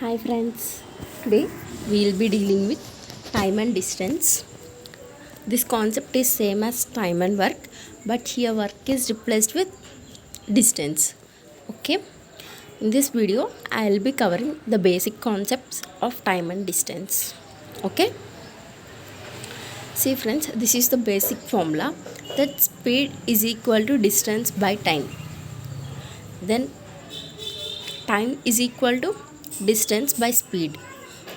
Hi friends, today we will be dealing with time and distance. This concept is same as time and work, but here work is replaced with distance. Okay, in this video I will be covering the basic concepts of time and distance. Okay, see friends, this is the basic formula that speed is equal to distance by time. Then time is equal to distance by speed,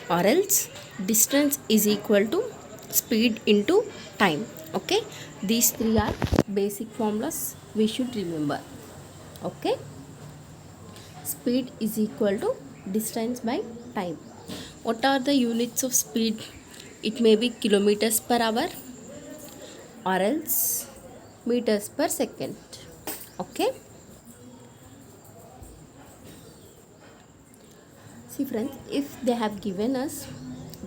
or else distance is equal to speed into time. Okay, these three are basic formulas we should remember. Okay, speed is equal to distance by time. What are the units of speed? It may be kilometers per hour or else meters per second. Okay, see friends, if they have given us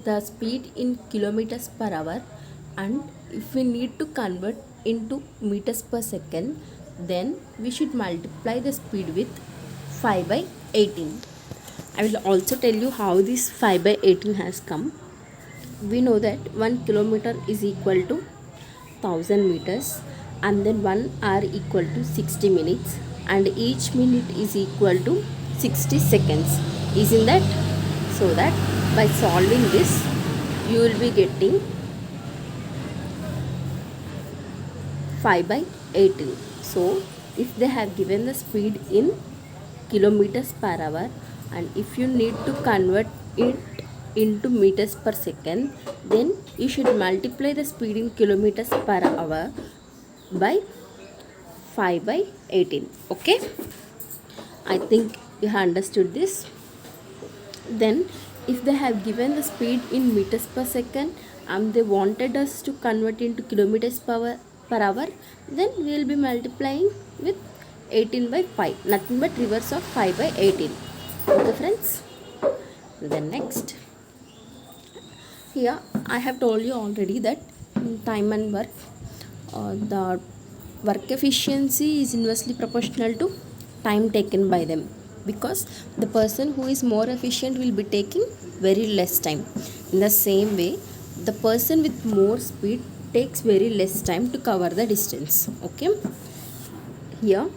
the speed in kilometers per hour and if we need to convert into meters per second, then we should multiply the speed with 5 by 18. I will also tell you how this 5 by 18 has come. We know that 1 kilometer is equal to 1000 meters, and then 1 hour equal to 60 minutes, and each minute is equal to 60 seconds. Isn't that? So that by solving this you will be getting 5 by 18. So if they have given the speed in kilometers per hour and if you need to convert it into meters per second, then you should multiply the speed in kilometers per hour by 5 by 18. Okay, I think you have understood this. Then if they have given the speed in meters per second and they wanted us to convert into kilometers per hour, then we will be multiplying with 18 by 5, nothing but reverse of 5 by 18. Okay friends, then next, here I have told you already that in time and work, the work efficiency is inversely proportional to time taken by them, because the person who is more efficient will be taking very less time. In the same way, the person with more speed takes very less time to cover the distance. Okay, here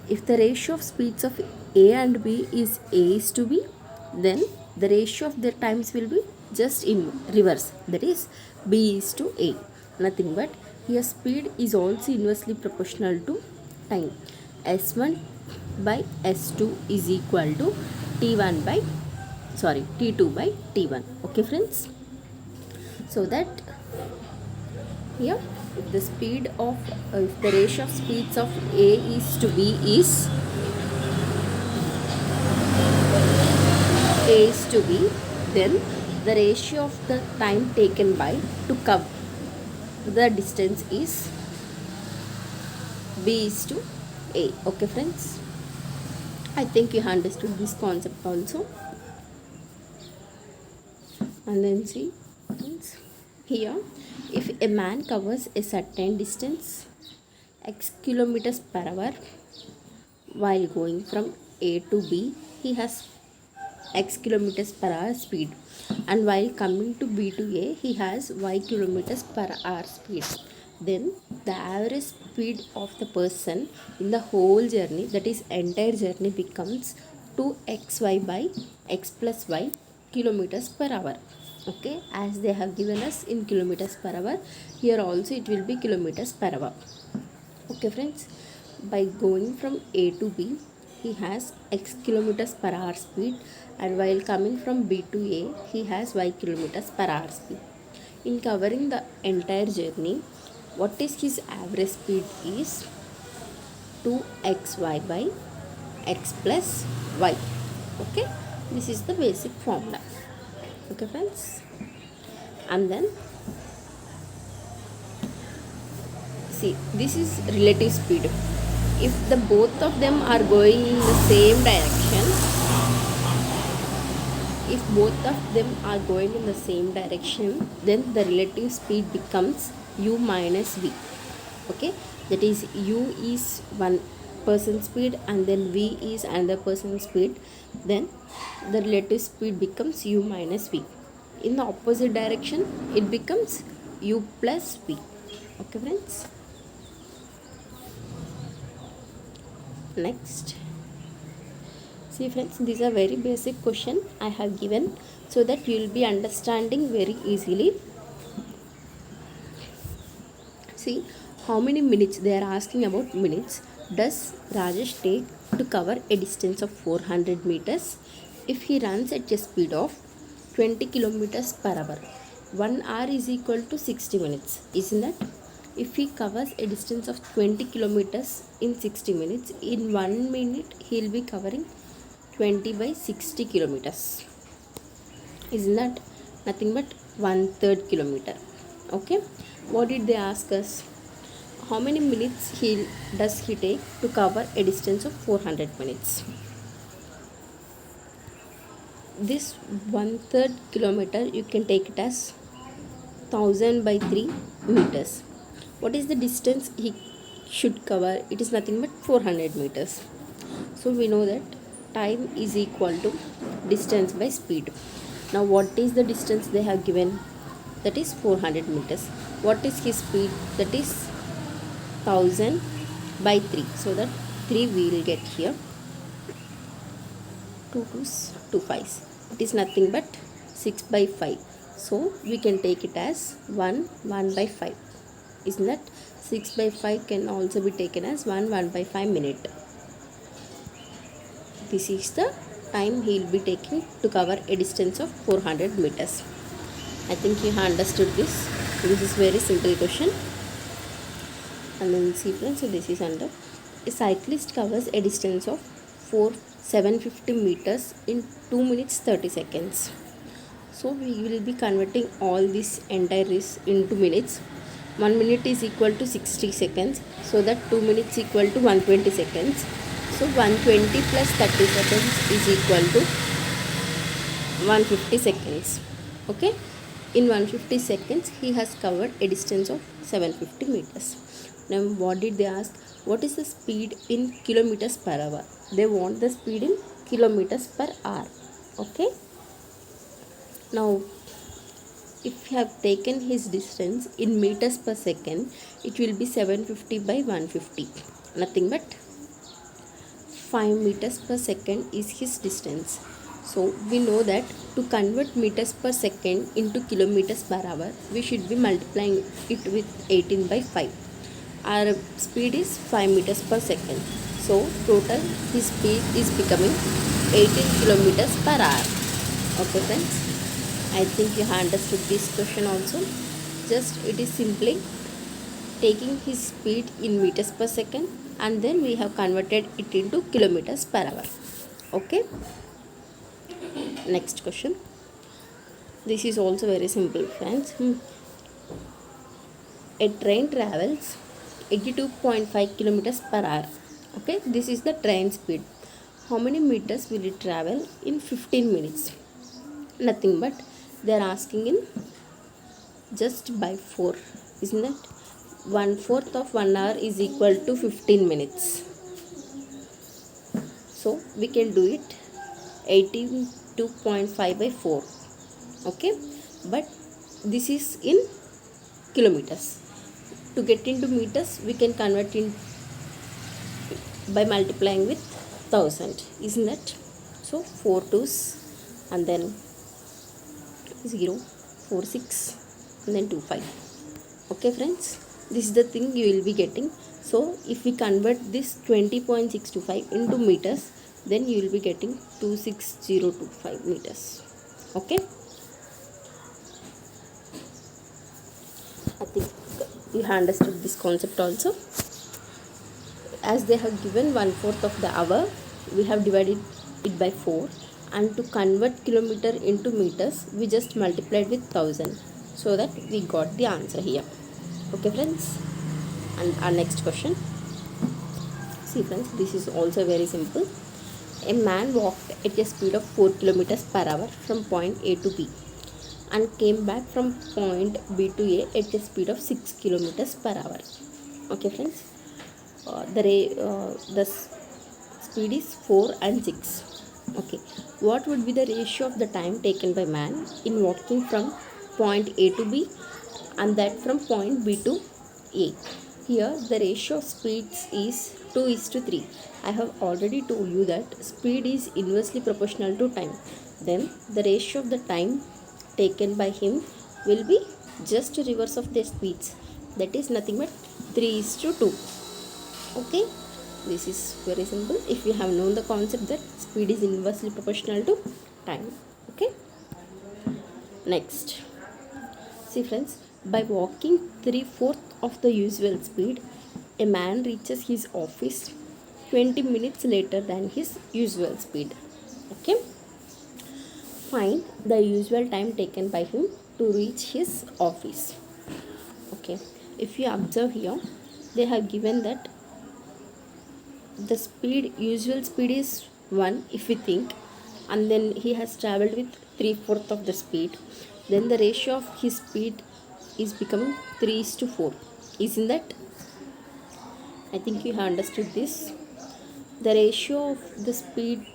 if the ratio of speeds of A and B is A is to B, then the ratio of their times will be just in reverse, that is B is to A. Nothing but here speed is also inversely proportional to time. S1 by S2 is equal to T1 by T2 by T1. Okay friends, so that here if the speed of if the ratio of speeds of A is to B is A is to B, then the ratio of the time taken by to cover the distance is B is to A. Okay friends, I think you understood this concept also. And then see friends, here if a man covers a certain distance x kilometers per hour while going from A to B, he has x kilometers per hour speed, and while coming to B to A he has y kilometers per hour speed. Then the average speed of the person in the whole journey, that is entire journey, becomes 2xy by x plus y kilometers per hour. Okay, as they have given us in kilometers per hour, here also it will be kilometers per hour. Okay friends, by going from A to B he has x kilometers per hour speed, and while coming from B to A he has y kilometers per hour speed. In covering the entire journey, what is his average speed is 2xy by x plus y. Okay, this is the basic formula. Okay friends, and then see, this is relative speed. If the both of them are going in the same direction, if both of them are going in the same direction, then the relative speed becomes u minus v. Okay, that is u is one person speed and then v is another person speed. then the relative speed becomes u minus v. In the opposite direction, it becomes u plus v. Okay, friends. Next, see friends, these are very basic question I have given so that you will be understanding very easily. See how many minutes they are asking about. Minutes does Rajesh take to cover a distance of 400 meters if he runs at a speed of 20 kilometers per hour? 1 hour is equal to 60 minutes, isn't that? If he covers a distance of 20 kilometers in 60 minutes, in 1 minute he will be covering 20 by 60 kilometers. Isn't that nothing but 1/3 kilometer? Okay. What did they ask us? How many minutes does he take to cover a distance of 400 minutes? This 1/3 kilometer you can take it as 1000 by 3 meters. What is the distance he should cover? It is nothing but 400 meters. So we know that time is equal to distance by speed. Now what is the distance they have given? That is 400 meters. What is his speed? That is 1000 by 3. So that 3 we will get here. 2 2s 2 5s. It is nothing but 6 by 5. So we can take it as 1 by 5. Isn't that? 6 by 5 can also be taken as 1 by 5 minute. This is the time he will be taking to cover a distance of 400 meters. I think you have understood this. This is very simple question. And then see friends, so this is under a cyclist covers a distance of 750 meters in 2 minutes 30 seconds. So we will be converting all this entire this into minutes. 1 minute is equal to 60 seconds, so that 2 minutes equal to 120 seconds. So 120 plus 30 seconds is equal to 150 seconds. Okay. In 150 seconds, he has covered a distance of 750 meters. Now, what did they ask? What is the speed in kilometers per hour? They want the speed in kilometers per hour. Okay. Now, if you have taken his distance in meters per second, it will be 750 by 150. Nothing but 5 meters per second is his distance. So we know that to convert meters per second into kilometers per hour, we should be multiplying it with 18 by 5. Our speed is 5 meters per second. So total his speed is becoming 18 kilometers per hour. Okay friends, I think you have understood this question also. Just it is simply taking his speed in meters per second and then we have converted it into kilometers per hour. Okay. Next question. This is also very simple friends. A train travels 82.5 kilometers per hour. Okay, this is the train speed. How many meters will it travel in 15 minutes? Nothing but they are asking in just by 4, isn't it? 1/4 of 1 hour is equal to 15 minutes. So we can do it 82.5 by 4. Okay, but this is in kilometers. To get into meters, we can convert in by multiplying with 1000, isn't it? So 4 2s and then 0 4 6 and then 2 5. Okay friends, this is the thing you will be getting. So if we convert this 20.625 into meters, then you will be getting 26025 meters. Okay, I think you have understood this concept also. As they have given 1/4 of the hour, we have divided it by 4, and to convert kilometer into meters, we just multiplied with 1000, so that we got the answer here. Okay friends, and our next question. See friends, this is also very simple. A man walked at a speed of 4 kilometers per hour from point A to B and came back from point B to A at a speed of 6 kilometers per hour. Okay friends, the speed is 4 and 6. Okay, what would be the ratio of the time taken by man in walking from point A to B and that from point B to A? Here the ratio of speeds is 2 is to 3. I have already told you that speed is inversely proportional to time. Then the ratio of the time taken by him will be just reverse of their speeds. That is nothing but 3 is to 2. Okay, this is very simple if you have known the concept that speed is inversely proportional to time. Okay, next, see friends, by walking 3/4 of the usual speed, a man reaches his office 20 minutes later than his usual speed. Okay, find the usual time taken by him to reach his office. Okay, if you observe here, they have given that the speed, usual speed is 1 if we think, and then he has traveled with 3/4 of the speed, then the ratio of his speed is becoming 3 is to 4. Isn't that? I think you have understood this. The ratio of the speed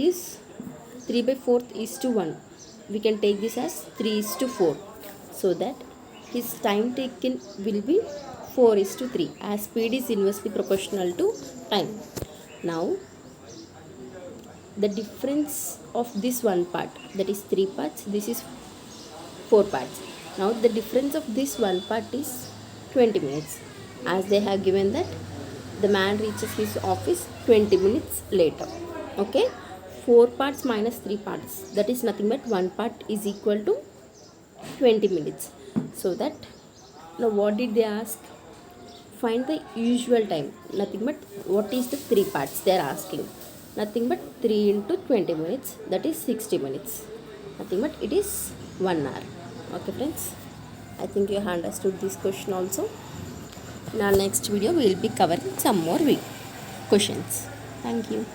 is 3 by 4 is to 1. We can take this as 3 is to 4, so that his time taken will be 4 is to 3, as speed is inversely proportional to time. Now the difference of this one part, that is 3 parts, this is 4 parts. Now the difference of this one part is 20 minutes, as they have given that the man reaches his office 20 minutes later. Okay, 4 parts minus 3 parts, that is nothing but 1 part is equal to 20 minutes. So that, now what did they ask? Find the usual time, nothing but what is the 3 parts they are asking, nothing but 3 into 20 minutes, that is 60 minutes, nothing but it is 1 hour. Okay friends, I think you have understood this question also. In our next video we will be covering some more questions. Thank you.